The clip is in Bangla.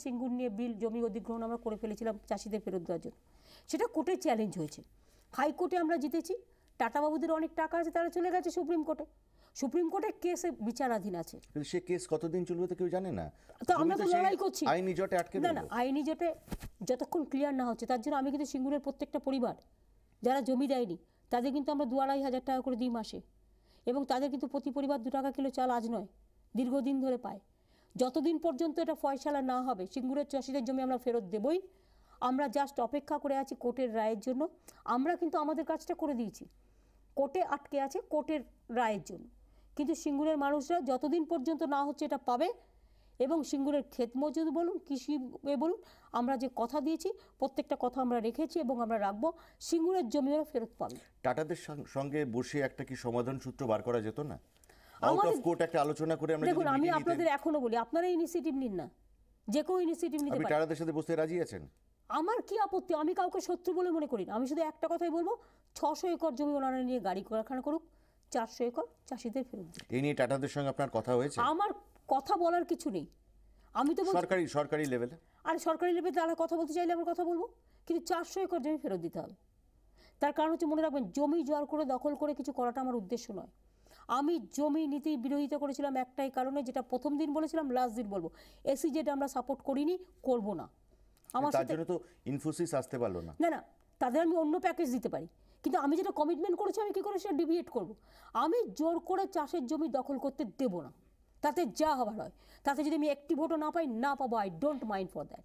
সিঙ্গুর নিয়ে বিল জমি অধিগ্রহণ আমরা করে ফেলেছিলাম চাষিদের ফেরত দেওয়ার জন্য, সেটা কোর্টে চ্যালেঞ্জ হয়েছে, হাইকোর্টে আমরা জিতেছি। টাটাবাবুদের অনেক টাকা আছে, তারা চলে গেছে সুপ্রিম কোর্টে, সুপ্রিম কোর্টে কেসে বিচারাধীন আছে। কিন্তু সে কেস কতদিন চলবে তো কেউ জানে না। তো আমরা তো লড়াই করছি, আইনি জটে আটকে না না, আইনি জটে যতক্ষণ ক্লিয়ার না হচ্ছে, তার জন্য আমি কিন্তু সিঙ্গুরের প্রত্যেকটা পরিবার যারা জমি দেয়নি তাদের কিন্তু আমরা 2-2.5 টাকা করে দিই মাসে, এবং তাদের কিন্তু প্রতি পরিবার 2 টাকা কিলো চাল আজ নয়, দীর্ঘদিন ধরে পায়। যতদিন পর্যন্ত এটা ফয়সালা না হবে সিঙ্গুরের চাষিদের জমি আমরা ফেরত দেবই। আমরা জাস্ট অপেক্ষা করে আছি কোর্টের রায়ের জন্য। আমরা কিন্তু আমাদের কাজটা করে দিয়েছি, কোর্টে আটকে আছে কোর্টের রায়ের জন্য, কিন্তু সিঙ্গুরের মানুষরা যতদিন পর্যন্ত না হচ্ছে এটা পাবে। এবং সিঙ্গুরের ক্ষেত মজুদ বলুন, কৃষি বলুন, আমরা যে কথা দিয়েছি প্রত্যেকটা কথা আমরা রেখেছি এবং আমরা রাখবো, সিঙ্গুরের জমি ওরা ফেরত পাবে। টাটাদের সঙ্গে বসে একটা কি সমাধান সূত্র বার করা যেত না? আউট অফ কোর্ট একটা আলোচনা করে আমরা দেখুন, আমি আপনাদের এখনো বলি, আপনারা ইনিশিয়েটিভ নিন না, যে কেউ ইনিশিয়েটিভ নিতে পারে। টাটাদের সাথে বসতে রাজি আছেন? আমার কি আপত্তি, আমি কাউকে শত্রু বলে মনে করি না। আমি শুধু একটা কথাই বলবো, 600 একর জমি ওনারা নিয়ে গাড়ি কারখানা করুক, 400 একর চাষিদের ফেরত দিন। এই নিয়ে টাটাদের সঙ্গে আপনার কথা হয়েছে? আমার কথা বলার কিছু নেই, আমি তো সরকারি লেভেলে। আরে সরকারি লেভেলে তারা কথা বলতে চাইলে আমরা কথা বলবো, কিন্তু 400 একর জমি ফেরত দিতে হবে। তার কারণ হচ্ছে, মনে রাখবেন, জমি জোয়ার করে দখল করে কিছু করাটা আমার উদ্দেশ্য নয়। আমি জমি নীতির বিরোধিতা করেছিলাম একটাই কারণে, যেটা প্রথম দিন বলেছিলাম, লাস্ট দিন বলবো, SEZ আমরা সাপোর্ট করিনি, করব না। আমার তার জন্য তো ইনফোসিস আসতে পারলো না। না না, তাদের আমি অন্য প্যাকেজ দিতে পারি, কিন্তু আমি যেটা কমিটমেন্ট করেছি আমি কি করে সেটা ডিভিয়েট করব? আমি জোর করে চাষের জমি দখল করতে দেব না, তাতে যা হবার হয়। তাতে যদি আমি একটি ভোটও না পাই, না পাবো, I don't mind for that.